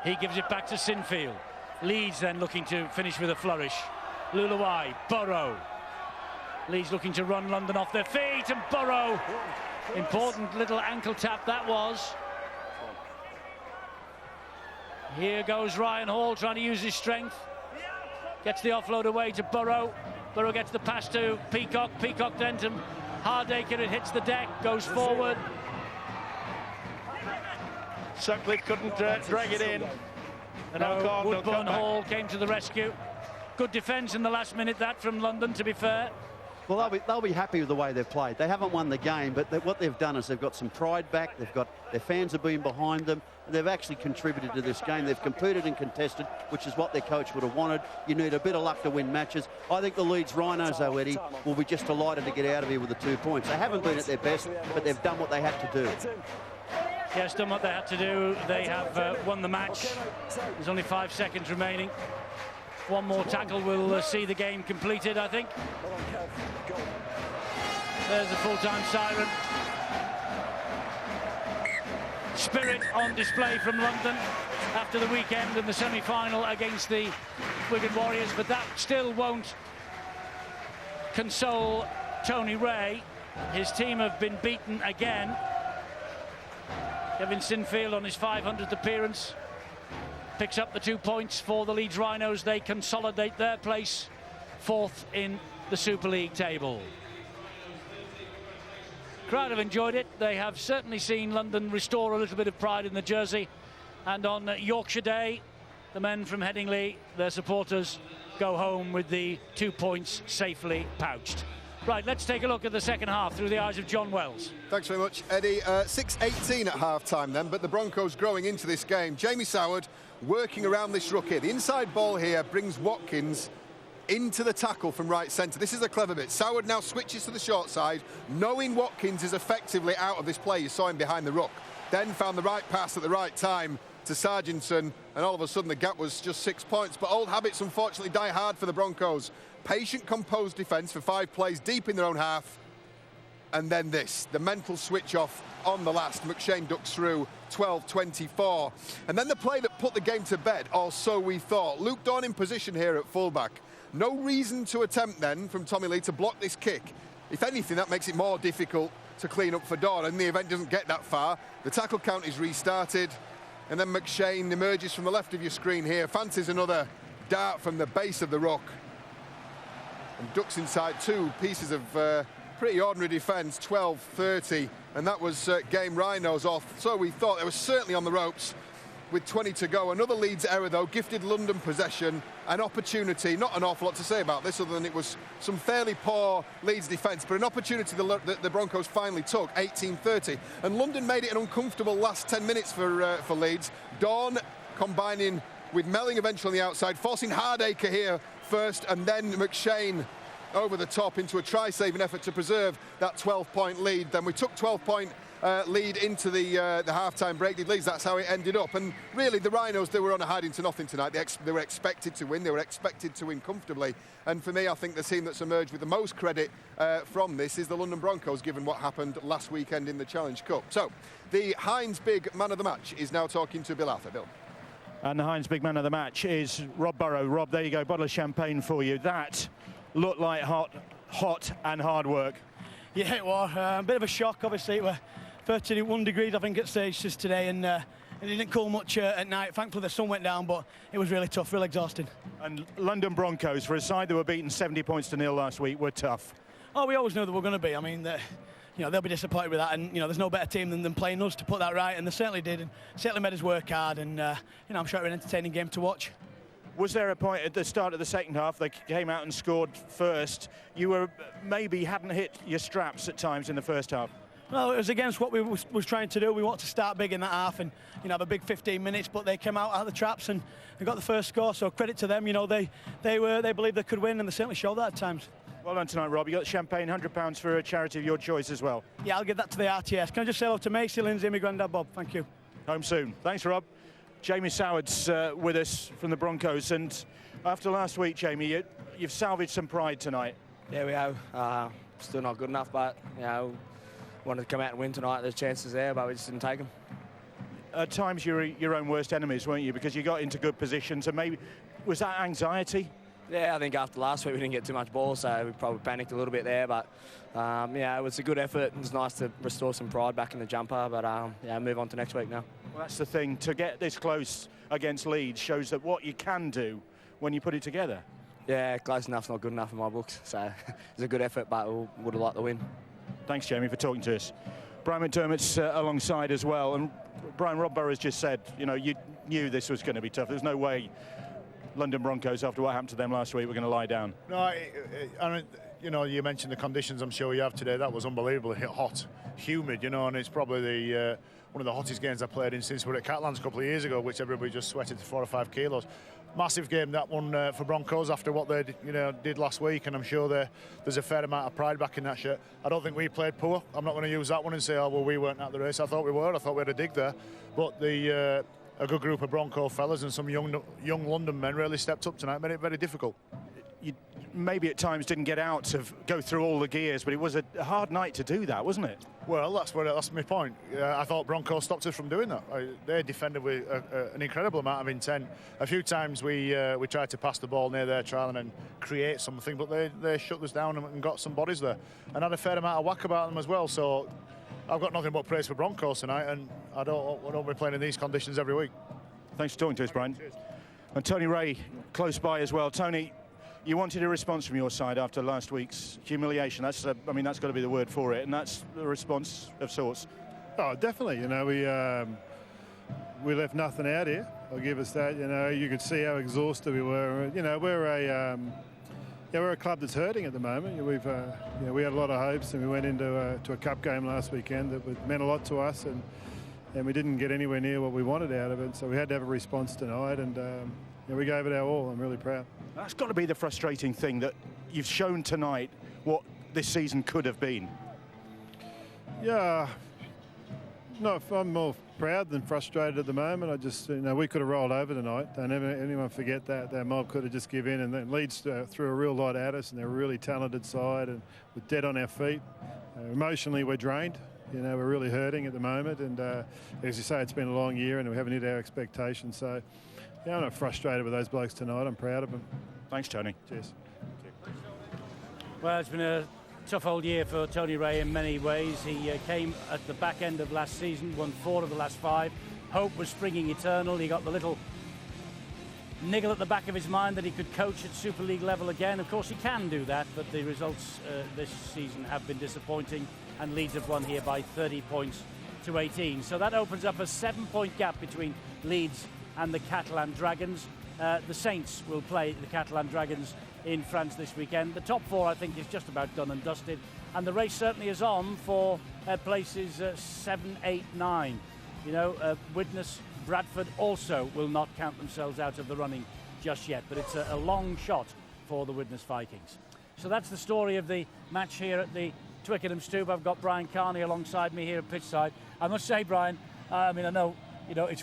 He gives it back to Sinfield. Leeds then looking to finish with a flourish. Luluai, Burrow. Leeds looking to run London off their feet, and Burrow. Important little ankle tap that was. Here goes Ryan Hall trying to use his strength. Gets the offload away to Burrow. Burrow gets the pass to Peacock. Peacock then to Hardacre. It hits the deck, goes forward. Sutcliffe couldn't drag it in. No, Woodburn Hall came to the rescue. Good defence in the last minute, that from London, to be fair. Well, they'll be happy with the way they've played. They haven't won the game, but what they've done is they've got some pride back. They've got their fans have been behind them. And they've actually contributed to this game. They've competed and contested, which is what their coach would have wanted. You need a bit of luck to win matches. I think the Leeds Rhinos, though, Eddie, will be just delighted to get out of here with the 2 points. They haven't been at their best, but they've done what they had to do. Yes, done what they had to do. They have won the match. There's only 5 seconds remaining. One more tackle will see the game completed, I think. There's a full-time siren. Spirit on display from London after the weekend and the semi-final against the Wigan Warriors, but that still won't console Tony Ray. His team have been beaten again. Kevin Sinfield on his 500th appearance picks up the 2 points for the Leeds Rhinos. They consolidate their place 4th in the Super League table. Crowd have enjoyed it. They have certainly seen London restore a little bit of pride in the jersey. And on Yorkshire Day, the men from Headingley, their supporters, go home with the 2 points safely pouched. Right, let's take a look at the second half through the eyes of John Wells. Thanks very much, Eddie. 6-18 at half-time then, but the Broncos growing into this game. Jamie Soward working around this rookie. The inside ball here brings Watkins into the tackle from right centre. This is a clever bit. Soward now switches to the short side, knowing Watkins is effectively out of this play. You saw him behind the ruck. Then found the right pass at the right time to Sargentson, and all of a sudden the gap was just 6 points. But old habits unfortunately die hard for the Broncos. Patient, composed defence for 5 plays deep in their own half. And then this, the mental switch off on the last. McShane ducks through, 12-24. And then the play that put the game to bed, or so we thought. Luke Dawn in position here at fullback. No reason to attempt then from Tommy Lee to block this kick. If anything, that makes it more difficult to clean up for Dawn, and the event doesn't get that far. The tackle count is restarted, and then McShane emerges from the left of your screen here, fancies another dart from the base of the ruck, and ducks inside 2 pieces of pretty ordinary defence, 12-30, and that was game Rhinos off. So we thought they were certainly on the ropes with 20 to go. Another Leeds error though, gifted London possession, an opportunity, not an awful lot to say about this other than it was some fairly poor Leeds defence, but an opportunity the Broncos finally took, 18-30. And London made it an uncomfortable last 10 minutes for Leeds. Dawn combining with Melling eventually on the outside, forcing Hardacre here first, and then McShane over the top into a try-saving effort to preserve that 12-point lead. Then we took 12-point lead into the half-time break. Did Leeds, that's how it ended up. And really, the Rhinos, they were on a hiding to nothing tonight. They were expected to win. They were expected to win comfortably. And for me, I think the team that's emerged with the most credit from this is the London Broncos, given what happened last weekend in the Challenge Cup. So, the Heinz Big Man of the Match is now talking to Bill Arthur. Bill. And the Heinz Big Man of the Match is Rob Burrow. Rob, there you go, bottle of champagne for you. That looked like hot and hard work. Yeah, it was a bit of a shock. Obviously, it was 31 degrees, I think, at stages today, and it didn't cool much at night. Thankfully, the sun went down, but it was really tough, really exhausting. And London Broncos, for a side that were beaten 70 points to 0 last week, were tough. Oh, we always knew that we were going to be. I mean, they'll be disappointed with that, and there's no better team than them playing us to put that right, and they certainly did, and certainly made us work hard, and I'm sure it was an entertaining game to watch. Was there a point at the start of the second half, they came out and scored first, you were maybe hadn't hit your straps at times in the first half? Well, it was against what we was trying to do. We wanted to start big in that half and have a big 15 minutes, but they came out of the traps and they got the first score, so credit to them. They believed they could win, and they certainly showed that at times. Well done tonight, Rob. You got champagne, £100 for a charity of your choice as well. Yeah, I'll give that to the RTS. Can I just say hello to Macy, Lindsay, and my granddad Bob? Thank you. Home soon. Thanks, Rob. Jamie Soward's with us from the Broncos, and after last week, Jamie, you've salvaged some pride tonight. Yeah, we have. Still not good enough, but wanted to come out and win tonight. There's chances there, but we just didn't take them. At times, you're your own worst enemies, weren't you? Because you got into good positions, and maybe was that anxiety? Yeah, I think after last week we didn't get too much ball, so we probably panicked a little bit there. But it was a good effort. It was nice to restore some pride back in the jumper. But move on to next week now. Well, that's the thing. To get this close against Leeds shows that what you can do when you put it together. Yeah, close enough's not good enough in my books. So it's a good effort, but we would have liked the win. Thanks, Jamie, for talking to us. Brian McDermott's alongside as well. And Brian, Rob Burrows just said, you knew this was going to be tough. There's no way London Broncos, after what happened to them last week, were going to lie down. No, I mean, you mentioned the conditions I'm sure you have today. That was unbelievably hot, humid, and it's probably one of the hottest games I played in since we were at Catalans a couple of years ago, which everybody just sweated to 4 or 5 kilos. Massive game, that one, for Broncos after what they did last week, and I'm sure there's a fair amount of pride back in that shirt. I don't think we played poor. I'm not going to use that one and say, oh, well, we weren't at the race. I thought we were. I thought we had a dig there. But a good group of Bronco fellas and some young London men really stepped up tonight, made it very difficult. You maybe at times didn't get out to go through all the gears, but it was a hard night to do that, wasn't it? Well, that's my point. I thought Bronco stopped us from doing that. They defended with an incredible amount of intent. A few times we tried to pass the ball near their try and create something, but they shut us down and got some bodies there, and had a fair amount of whack about them as well. So I've got nothing but praise for Broncos tonight, and I don't be playing in these conditions every week. Thanks for talking to us, Brian. Cheers. And Tony Ray, close by as well. Tony, you wanted a response from your side after last week's humiliation. That's got to be the word for it, and that's a response of sorts. Oh, definitely. We left nothing out here. I'll give us that. You could see how exhausted we were. We're a club that's hurting at the moment. We had a lot of hopes, and we went into a cup game last weekend that meant a lot to us, and we didn't get anywhere near what we wanted out of it. So we had to have a response tonight, and we gave it our all. I'm really proud. That's got to be the frustrating thing, that you've shown tonight what this season could have been. Yeah. No, I'm more proud than frustrated at the moment. I just, we could have rolled over tonight. Don't ever anyone forget that. That mob could have just given in, and then Leeds threw a real lot at us, and they're a really talented side, and we're dead on our feet. Emotionally, we're drained. We're really hurting at the moment, and as you say, it's been a long year, and we haven't hit our expectations. So, I'm not frustrated with those blokes tonight. I'm proud of them. Thanks, Tony. Cheers. Well, it's been a tough old year for Tony Ray in many ways. He came at the back end of last season, won 4 of the last 5. Hope was springing eternal. He got the little niggle at the back of his mind that he could coach at Super League level again. Of course, he can do that, but the results this season have been disappointing, and Leeds have won here by 30 points to 18. So that opens up a 7-point gap between Leeds and the Catalan Dragons. The Saints will play the Catalan Dragons in France this weekend. The top 4, I think, is just about done and dusted, and the race certainly is on for places 7, 8, 9. Widnes, Bradford also will not count themselves out of the running just yet, but it's a long shot for the Widnes Vikings. So that's the story of the match here at the Twickenham Stoop. I've got Brian Carney alongside me here at pitchside. I must say, Brian, I know it's